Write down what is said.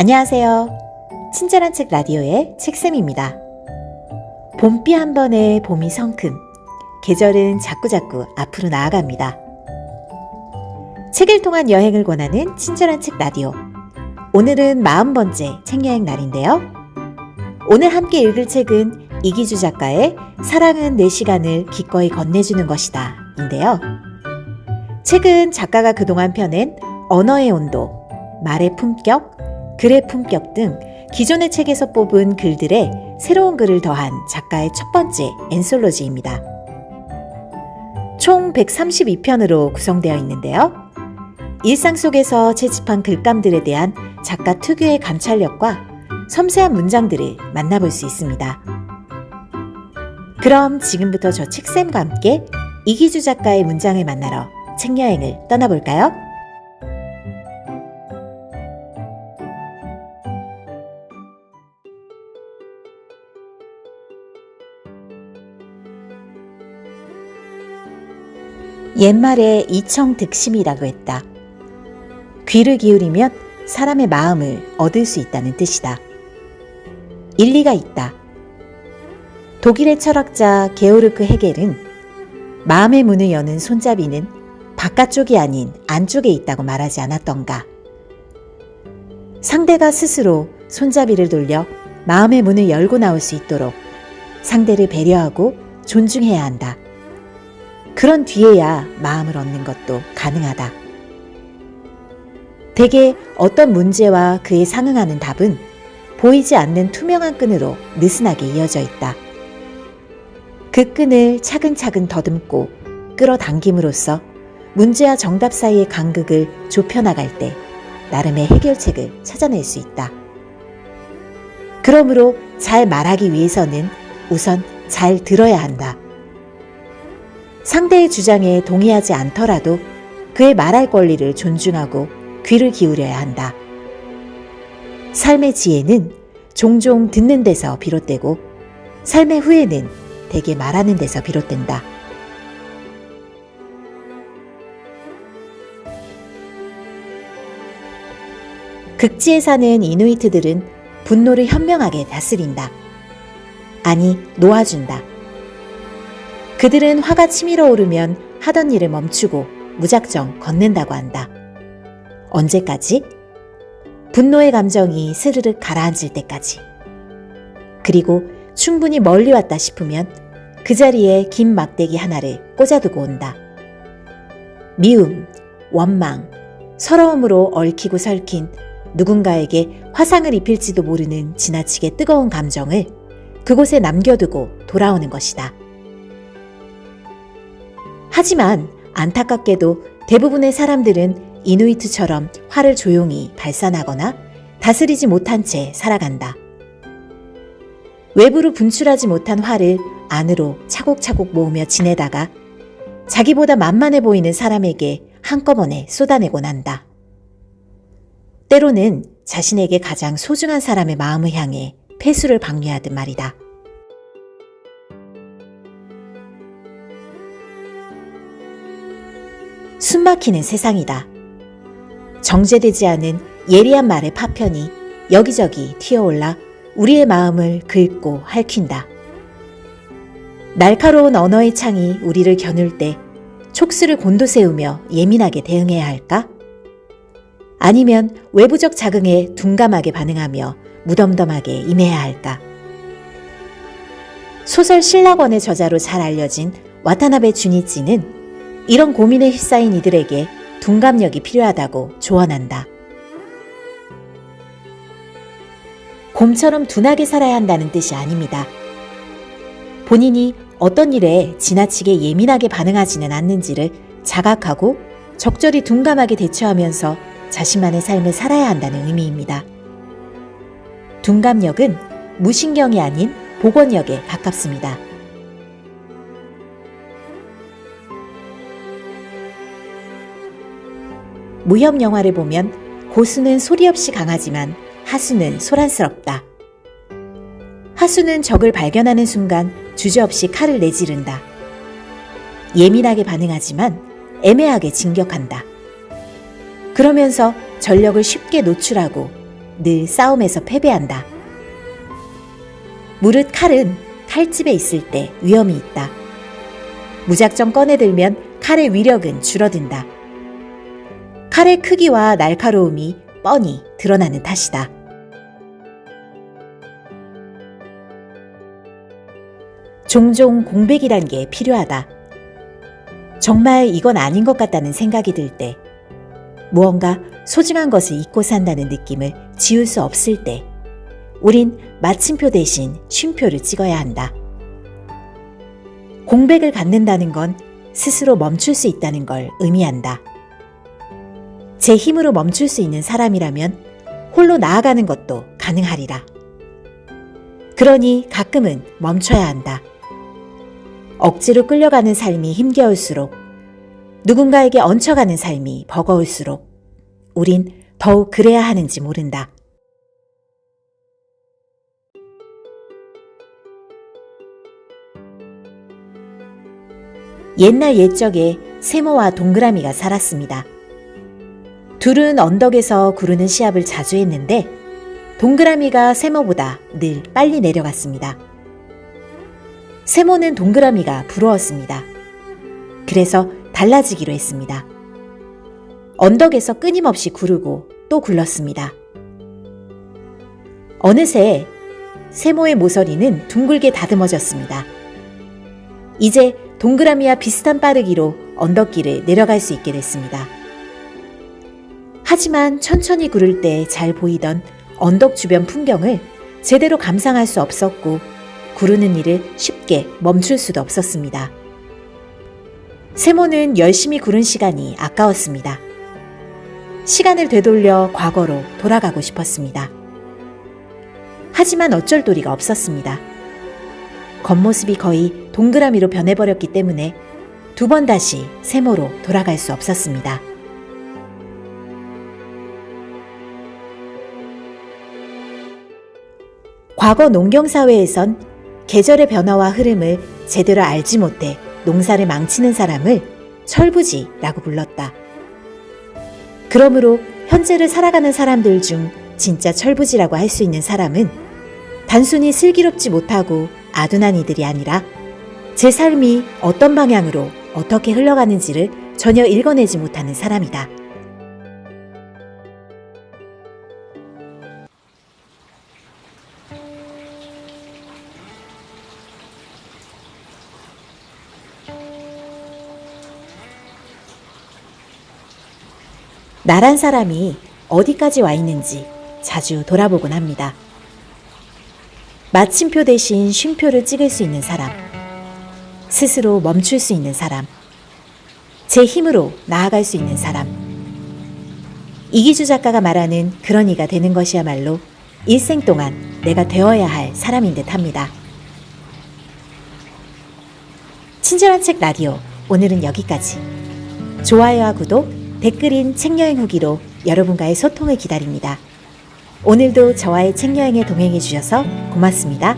안녕하세요. 친절한 책 라디오의 책쌤입니다. 봄비 한 번에 봄이 성큼, 계절은 자꾸자꾸 앞으로 나아갑니다. 책을 통한 여행을 권하는 친절한 책 라디오. 오늘은 40번째 책여행 날인데요. 오늘 함께 읽을 책은 이기주 작가의 사랑은 내 시간을 기꺼이 건네주는 것이다 인데요. 책은 작가가 그동안 펴낸 언어의 온도, 말의 품격, 글의 품격 등 기존의 책에서 뽑은 글들에 새로운 글을 더한 작가의 첫 번째 앤솔로지입니다. 총 132편으로 구성되어 있는데요. 일상 속에서 채집한 글감들에 대한 작가 특유의 감찰력과 섬세한 문장들을 만나볼 수 있습니다. 그럼 지금부터 저 책쌤과 함께 이기주 작가의 문장을 만나러 책여행을 떠나볼까요? 옛말에 이청득심이라고 했다. 귀를 기울이면 사람의 마음을 얻을 수 있다는 뜻이다. 일리가 있다. 독일의 철학자 게오르크 헤겔은 마음의 문을 여는 손잡이는 바깥쪽이 아닌 안쪽에 있다고 말하지 않았던가. 상대가 스스로 손잡이를 돌려 마음의 문을 열고 나올 수 있도록 상대를 배려하고 존중해야 한다. 그런 뒤에야 마음을 얻는 것도 가능하다. 대개 어떤 문제와 그에 상응하는 답은 보이지 않는 투명한 끈으로 느슨하게 이어져 있다. 그 끈을 차근차근 더듬고 끌어당김으로써 문제와 정답 사이의 간극을 좁혀나갈 때 나름의 해결책을 찾아낼 수 있다. 그러므로 잘 말하기 위해서는 우선 잘 들어야 한다. 상대의 주장에 동의하지 않더라도 그의 말할 권리를 존중하고 귀를 기울여야 한다. 삶의 지혜는 종종 듣는 데서 비롯되고 삶의 후회는 대개 말하는 데서 비롯된다. 극지에 사는 이누이트들은 분노를 현명하게 다스린다. 아니, 놓아준다. 그들은 화가 치밀어 오르면 하던 일을 멈추고 무작정 걷는다고 한다. 언제까지? 분노의 감정이 스르륵 가라앉을 때까지. 그리고 충분히 멀리 왔다 싶으면 그 자리에 긴 막대기 하나를 꽂아두고 온다. 미움, 원망, 서러움으로 얽히고 설킨 누군가에게 화상을 입힐지도 모르는 지나치게 뜨거운 감정을 그곳에 남겨두고 돌아오는 것이다. 하지만 안타깝게도 대부분의 사람들은 이누이트처럼 화를 조용히 발산하거나 다스리지 못한 채 살아간다. 외부로 분출하지 못한 화를 안으로 차곡차곡 모으며 지내다가 자기보다 만만해 보이는 사람에게 한꺼번에 쏟아내곤 한다. 때로는 자신에게 가장 소중한 사람의 마음을 향해 폐수를 방류하듯 말이다. 숨막히는 세상이다. 정제되지 않은 예리한 말의 파편이 여기저기 튀어올라 우리의 마음을 긁고 핥힌다. 날카로운 언어의 창이 우리를 겨눌 때 촉수를 곤두세우며 예민하게 대응해야 할까? 아니면 외부적 자극에 둔감하게 반응하며 무덤덤하게 임해야 할까? 소설 신라권의 저자로 잘 알려진 와타나베 주니치는 이런 고민에 휩싸인 이들에게 둔감력이 필요하다고 조언한다. 곰처럼 둔하게 살아야 한다는 뜻이 아닙니다. 본인이 어떤 일에 지나치게 예민하게 반응하지는 않는지를 자각하고 적절히 둔감하게 대처하면서 자신만의 삶을 살아야 한다는 의미입니다. 둔감력은 무신경이 아닌 복원력에 가깝습니다. 무협 영화를 보면 고수는 소리 없이 강하지만 하수는 소란스럽다. 하수는 적을 발견하는 순간 주저없이 칼을 내지른다. 예민하게 반응하지만 애매하게 진격한다. 그러면서 전력을 쉽게 노출하고 늘 싸움에서 패배한다. 무릇 칼은 칼집에 있을 때 위험이 있다. 무작정 꺼내들면 칼의 위력은 줄어든다. 칼의 크기와 날카로움이 뻔히 드러나는 탓이다. 종종 공백이란 게 필요하다. 정말 이건 아닌 것 같다는 생각이 들 때, 무언가 소중한 것을 잊고 산다는 느낌을 지울 수 없을 때, 우린 마침표 대신 쉼표를 찍어야 한다. 공백을 갖는다는 건 스스로 멈출 수 있다는 걸 의미한다. 제 힘으로 멈출 수 있는 사람이라면 홀로 나아가는 것도 가능하리라. 그러니 가끔은 멈춰야 한다. 억지로 끌려가는 삶이 힘겨울수록, 누군가에게 얹혀가는 삶이 버거울수록 우린 더욱 그래야 하는지 모른다. 옛날 옛적에 세모와 동그라미가 살았습니다. 둘은 언덕에서 구르는 시합을 자주 했는데 동그라미가 세모보다 늘 빨리 내려갔습니다. 세모는 동그라미가 부러웠습니다. 그래서 달라지기로 했습니다. 언덕에서 끊임없이 구르고 또 굴렀습니다. 어느새 세모의 모서리는 둥글게 다듬어졌습니다. 이제 동그라미와 비슷한 빠르기로 언덕길을 내려갈 수 있게 됐습니다. 하지만 천천히 구를 때 잘 보이던 언덕 주변 풍경을 제대로 감상할 수 없었고 구르는 일을 쉽게 멈출 수도 없었습니다. 세모는 열심히 구른 시간이 아까웠습니다. 시간을 되돌려 과거로 돌아가고 싶었습니다. 하지만 어쩔 도리가 없었습니다. 겉모습이 거의 동그라미로 변해버렸기 때문에 두 번 다시 세모로 돌아갈 수 없었습니다. 과거 농경사회에선 계절의 변화와 흐름을 제대로 알지 못해 농사를 망치는 사람을 철부지라고 불렀다. 그러므로 현재를 살아가는 사람들 중 진짜 철부지라고 할 수 있는 사람은 단순히 슬기롭지 못하고 아둔한 이들이 아니라 제 삶이 어떤 방향으로 어떻게 흘러가는지를 전혀 읽어내지 못하는 사람이다. 나란 사람이 어디까지 와 있는지 자주 돌아보곤 합니다. 마침표 대신 쉼표를 찍을 수 있는 사람, 스스로 멈출 수 있는 사람, 제 힘으로 나아갈 수 있는 사람. 이기주 작가가 말하는 그런 이가 되는 것이야말로 일생 동안 내가 되어야 할 사람인 듯 합니다. 친절한 책 라디오, 오늘은 여기까지. 좋아요와 구독, 댓글인 책여행 후기로 여러분과의 소통을 기다립니다. 오늘도 저와의 책여행에 동행해 주셔서 고맙습니다.